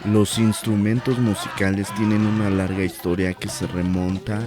Los instrumentos musicales tienen una larga historia que se remonta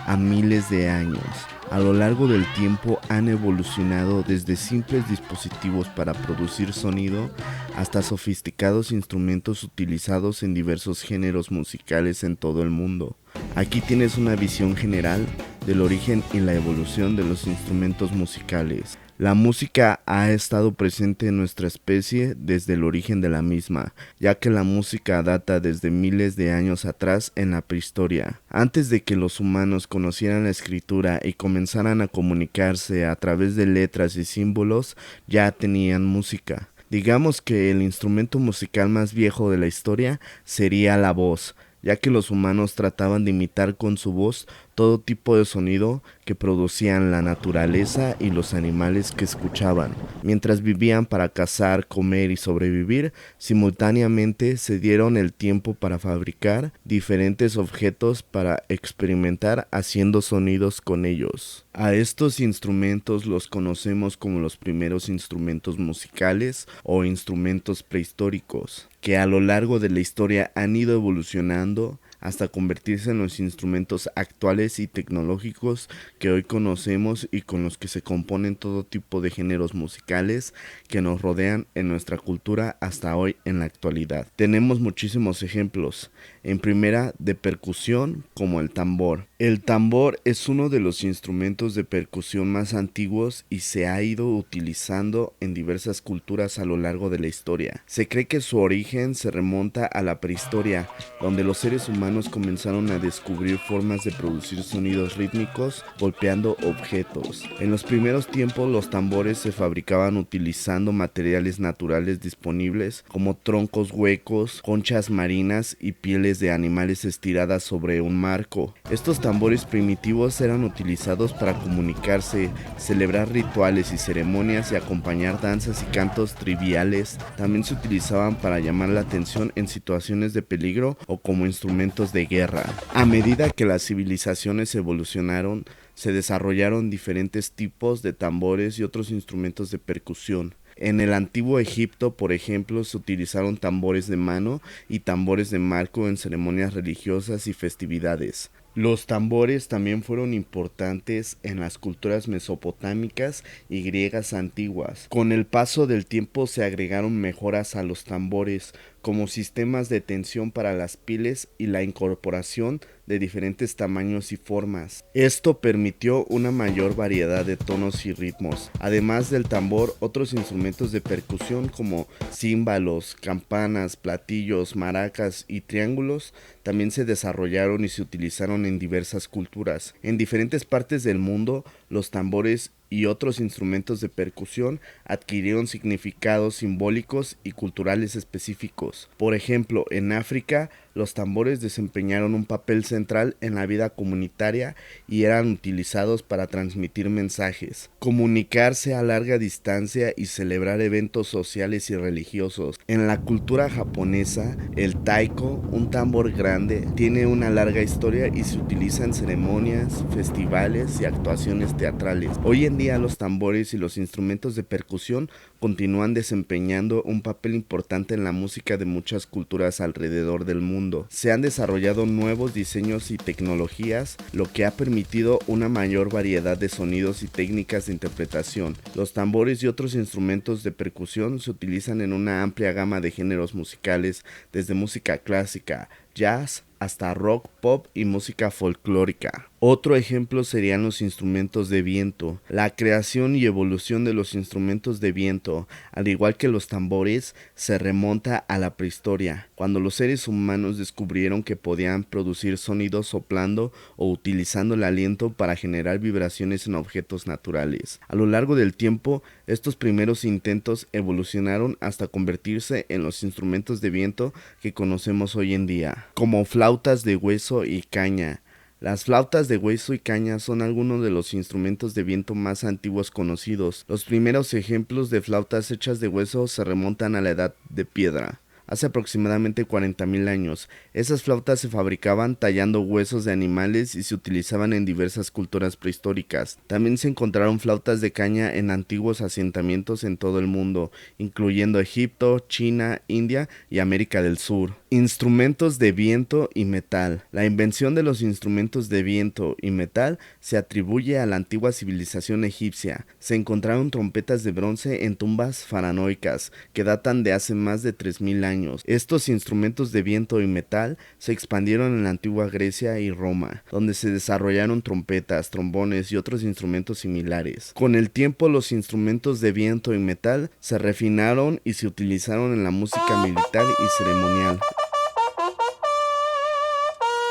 a miles de años. A lo largo del tiempo han evolucionado desde simples dispositivos para producir sonido hasta sofisticados instrumentos utilizados en diversos géneros musicales en todo el mundo. Aquí tienes una visión general del origen y la evolución de los instrumentos musicales. La música ha estado presente en nuestra especie desde el origen de la misma, ya que la música data desde miles de años atrás en la prehistoria. Antes de que los humanos conocieran la escritura y comenzaran a comunicarse a través de letras y símbolos, ya tenían música. Digamos que el instrumento musical más viejo de la historia sería la voz, ya que los humanos trataban de imitar con su voz todo tipo de sonido que producían la naturaleza y los animales que escuchaban. Mientras vivían para cazar, comer y sobrevivir, simultáneamente se dieron el tiempo para fabricar diferentes objetos para experimentar haciendo sonidos con ellos. A estos instrumentos los conocemos como los primeros instrumentos musicales o instrumentos prehistóricos, que a lo largo de la historia han ido evolucionando hasta convertirse en los instrumentos actuales y tecnológicos que hoy conocemos y con los que se componen todo tipo de géneros musicales que nos rodean en nuestra cultura hasta hoy en la actualidad. Tenemos muchísimos ejemplos. En primera, de percusión, como el tambor. El tambor es uno de los instrumentos de percusión más antiguos y se ha ido utilizando en diversas culturas a lo largo de la historia. Se cree que su origen se remonta a la prehistoria, donde los seres humanos comenzaron a descubrir formas de producir sonidos rítmicos golpeando objetos. En los primeros tiempos los tambores se fabricaban utilizando materiales naturales disponibles como troncos huecos, conchas marinas y pieles de animales estiradas sobre un marco. Estos tambores primitivos eran utilizados para comunicarse, celebrar rituales y ceremonias y acompañar danzas y cantos triviales. También se utilizaban para llamar la atención en situaciones de peligro o como instrumentos de guerra. A medida que las civilizaciones evolucionaron, se desarrollaron diferentes tipos de tambores y otros instrumentos de percusión. En el antiguo Egipto, por ejemplo, se utilizaron tambores de mano y tambores de marco en ceremonias religiosas y festividades. Los tambores también fueron importantes en las culturas mesopotámicas y griegas antiguas. Con el paso del tiempo se agregaron mejoras a los tambores, como sistemas de tensión para las piles y la incorporación de diferentes tamaños y formas. Esto permitió una mayor variedad de tonos y ritmos. Además del tambor, otros instrumentos de percusión como címbalos, campanas, platillos, maracas y triángulos también se desarrollaron y se utilizaron en diversas culturas. En diferentes partes del mundo, los tambores y otros instrumentos de percusión adquirieron significados simbólicos y culturales específicos. Por ejemplo, en África, los tambores desempeñaron un papel central en la vida comunitaria y eran utilizados para transmitir mensajes, comunicarse a larga distancia y celebrar eventos sociales y religiosos. En la cultura japonesa, el taiko, un tambor grande, tiene una larga historia y se utiliza en ceremonias, festivales y actuaciones teatrales. Hoy en día los tambores y los instrumentos de percusión continúan desempeñando un papel importante en la música de muchas culturas alrededor del mundo. Se han desarrollado nuevos diseños y tecnologías, lo que ha permitido una mayor variedad de sonidos y técnicas de interpretación. Los tambores y otros instrumentos de percusión se utilizan en una amplia gama de géneros musicales, desde música clásica, jazz, hasta rock, pop y música folclórica. Otro ejemplo serían los instrumentos de viento. La creación y evolución de los instrumentos de viento, al igual que los tambores, se remonta a la prehistoria, cuando los seres humanos descubrieron que podían producir sonidos soplando o utilizando el aliento para generar vibraciones en objetos naturales. A lo largo del tiempo, estos primeros intentos evolucionaron hasta convertirse en los instrumentos de viento que conocemos hoy en día, como flautas de hueso y caña. Las flautas de hueso y caña son algunos de los instrumentos de viento más antiguos conocidos. Los primeros ejemplos de flautas hechas de hueso se remontan a la Edad de Piedra. hace aproximadamente 40.000 años. Esas flautas se fabricaban tallando huesos de animales y se utilizaban en diversas culturas prehistóricas. También se encontraron flautas de caña en antiguos asentamientos en todo el mundo, incluyendo Egipto, China, India y América del Sur. Instrumentos de viento y metal. La invención de los instrumentos de viento y metal se atribuye a la antigua civilización egipcia. Se encontraron trompetas de bronce en tumbas faraónicas que datan de hace más de 3000 años. Estos instrumentos de viento y metal se expandieron en la antigua Grecia y Roma, donde se desarrollaron trompetas, trombones y otros instrumentos similares. Con el tiempo, los instrumentos de viento y metal se refinaron y se utilizaron en la música militar y ceremonial.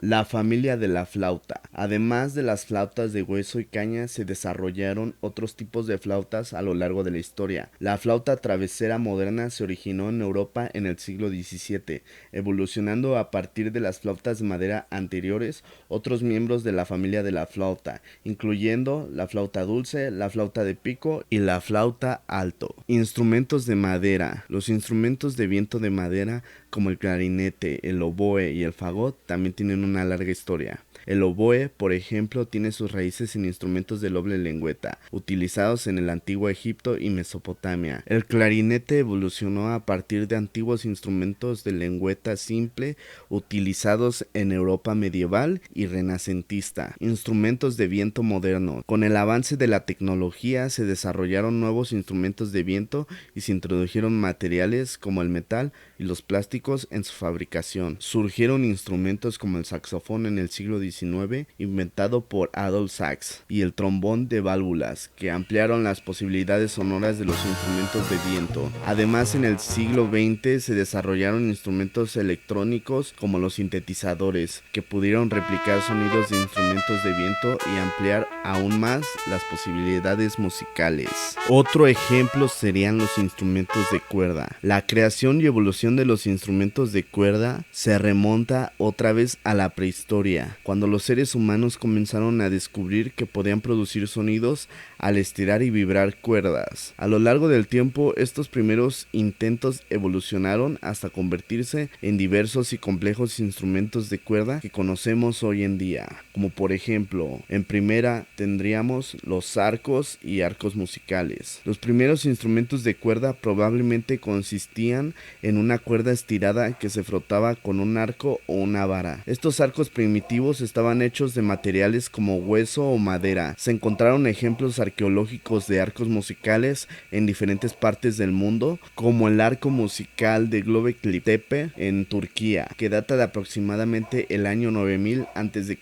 La familia de la flauta. Además de las flautas de hueso y caña, se desarrollaron otros tipos de flautas a lo largo de la historia. La flauta travesera moderna se originó en Europa en el siglo XVII, evolucionando a partir de las flautas de madera anteriores. Otros miembros de la familia de la flauta, incluyendo la flauta dulce, la flauta de pico y la flauta alto. Instrumentos de madera. Los instrumentos de viento de madera, como el clarinete, el oboe y el fagot, también tienen una larga historia. El oboe, por ejemplo, tiene sus raíces en instrumentos de doble lengüeta, utilizados en el antiguo Egipto y Mesopotamia. El clarinete evolucionó a partir de antiguos instrumentos de lengüeta simple, utilizados en Europa medieval y renacentista. Instrumentos de viento moderno. Con el avance de la tecnología se desarrollaron nuevos instrumentos de viento y se introdujeron materiales como el metal y los plásticos en su fabricación. Surgieron instrumentos como el saxofón en el siglo XIX, inventado por Adolphe Sax, y el trombón de válvulas, que ampliaron las posibilidades sonoras de los instrumentos de viento. Además, en el siglo XX se desarrollaron instrumentos electrónicos como los sintetizadores, que pudieron replicar sonidos de instrumentos de viento y ampliar aún más las posibilidades musicales. Otro ejemplo serían los instrumentos de cuerda. La creación y evolución de los instrumentos de cuerda se remonta otra vez a la prehistoria, cuando los seres humanos comenzaron a descubrir que podían producir sonidos al estirar y vibrar cuerdas. A lo largo del tiempo, estos primeros intentos evolucionaron hasta convertirse en diversos y complejos instrumentos de cuerda que conocemos hoy en día, como por ejemplo, en primera tendríamos los arcos y arcos musicales. Los primeros instrumentos de cuerda probablemente consistían en una cuerda estirada que se frotaba con un arco o una vara. Estos arcos primitivos estaban hechos de materiales como hueso o madera. Se encontraron ejemplos arqueológicos de arcos musicales en diferentes partes del mundo, como el arco musical de Göbekli Tepe en Turquía, que data de aproximadamente el año 9000 a.C.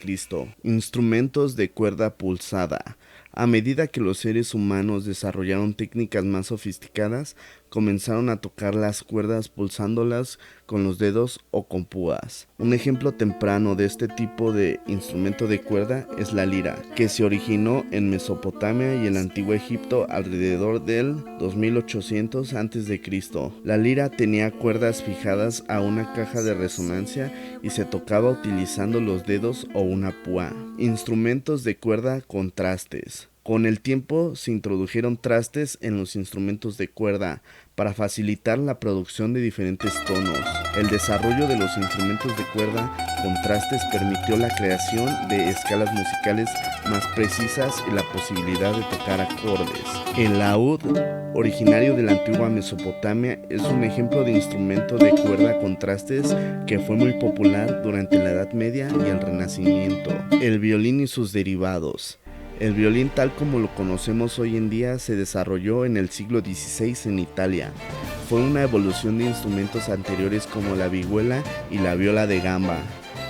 Instrumentos de cuerda pulsada. A medida que los seres humanos desarrollaron técnicas más sofisticadas, comenzaron a tocar las cuerdas pulsándolas con los dedos o con púas. Un ejemplo temprano de este tipo de instrumento de cuerda es la lira, que se originó en Mesopotamia y el antiguo Egipto alrededor del 2800 a.C. La lira tenía cuerdas fijadas a una caja de resonancia y se tocaba utilizando los dedos o una púa. Instrumentos de cuerda con trastes. Con el tiempo se introdujeron trastes en los instrumentos de cuerda para facilitar la producción de diferentes tonos. El desarrollo de los instrumentos de cuerda con trastes permitió la creación de escalas musicales más precisas y la posibilidad de tocar acordes. El laúd, originario de la antigua Mesopotamia, es un ejemplo de instrumento de cuerda con trastes que fue muy popular durante la Edad Media y el Renacimiento. El violín y sus derivados. El violín, tal como lo conocemos hoy en día, se desarrolló en el siglo XVI en Italia. Fue una evolución de instrumentos anteriores como la vihuela y la viola de gamba.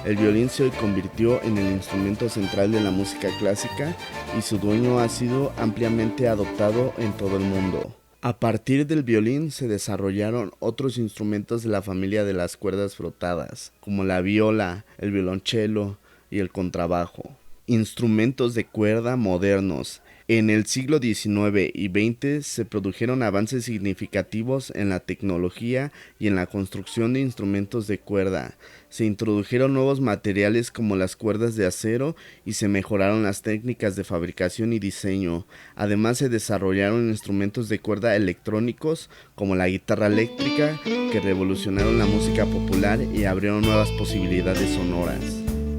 El violín se convirtió en el instrumento central de la música clásica y su dueño ha sido ampliamente adoptado en todo el mundo. A partir del violín se desarrollaron otros instrumentos de la familia de las cuerdas frotadas, como la viola, el violonchelo y el contrabajo. Instrumentos de cuerda modernos. En el siglo XIX y XX se produjeron avances significativos en la tecnología y en la construcción de instrumentos de cuerda. Se introdujeron nuevos materiales como las cuerdas de acero y se mejoraron las técnicas de fabricación y diseño. Además se desarrollaron instrumentos de cuerda electrónicos como la guitarra eléctrica que revolucionaron la música popular y abrieron nuevas posibilidades sonoras.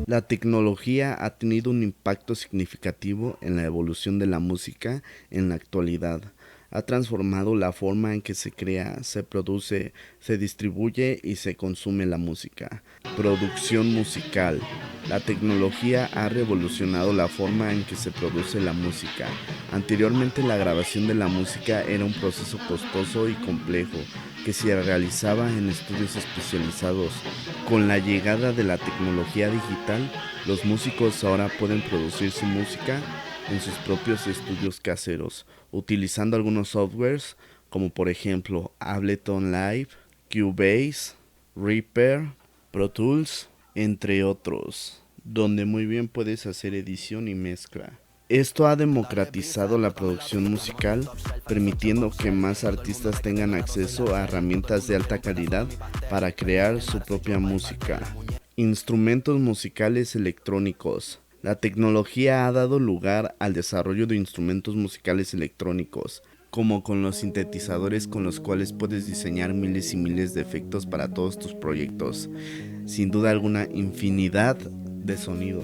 La tecnología ha tenido un impacto significativo en la evolución de la música en la actualidad. Ha transformado la forma en que se crea, se produce, se distribuye y se consume la música. Producción musical. La tecnología ha revolucionado la forma en que se produce la música. Anteriormente la grabación de la música era un proceso costoso y complejo que se realizaba en estudios especializados. Con la llegada de la tecnología digital, los músicos ahora pueden producir su música en sus propios estudios caseros, utilizando algunos softwares como por ejemplo Ableton Live, Cubase, Reaper, Pro Tools, entre otros, donde muy bien puedes hacer edición y mezcla. Esto ha democratizado la producción musical, permitiendo que más artistas tengan acceso a herramientas de alta calidad para crear su propia música. Instrumentos musicales electrónicos. La tecnología ha dado lugar al desarrollo de instrumentos musicales electrónicos, como con los sintetizadores con los cuales puedes diseñar miles y miles de efectos para todos tus proyectos. Sin duda alguna, infinidad de sonidos.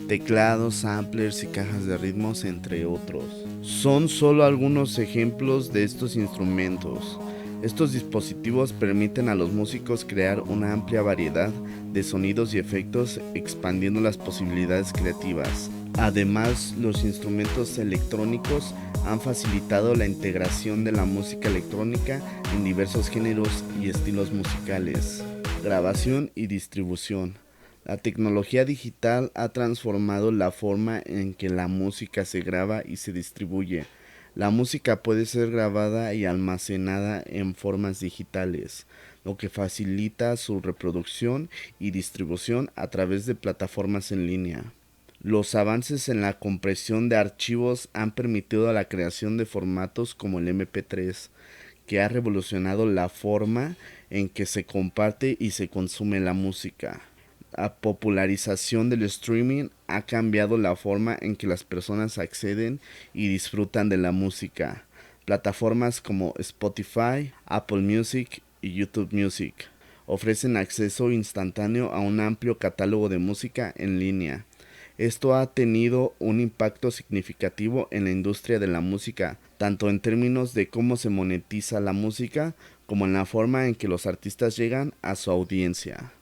Teclados, samplers y cajas de ritmos, entre otros. Son solo algunos ejemplos de estos instrumentos. Estos dispositivos permiten a los músicos crear una amplia variedad de sonidos y efectos, expandiendo las posibilidades creativas. Además, los instrumentos electrónicos han facilitado la integración de la música electrónica en diversos géneros y estilos musicales. Grabación y distribución. La tecnología digital ha transformado la forma en que la música se graba y se distribuye. La música puede ser grabada y almacenada en formas digitales, lo que facilita su reproducción y distribución a través de plataformas en línea. Los avances en la compresión de archivos han permitido la creación de formatos como el MP3, que ha revolucionado la forma en que se comparte y se consume la música. La popularización del streaming ha cambiado la forma en que las personas acceden y disfrutan de la música. Plataformas como Spotify, Apple Music y YouTube Music ofrecen acceso instantáneo a un amplio catálogo de música en línea. Esto ha tenido un impacto significativo en la industria de la música, tanto en términos de cómo se monetiza la música, como en la forma en que los artistas llegan a su audiencia.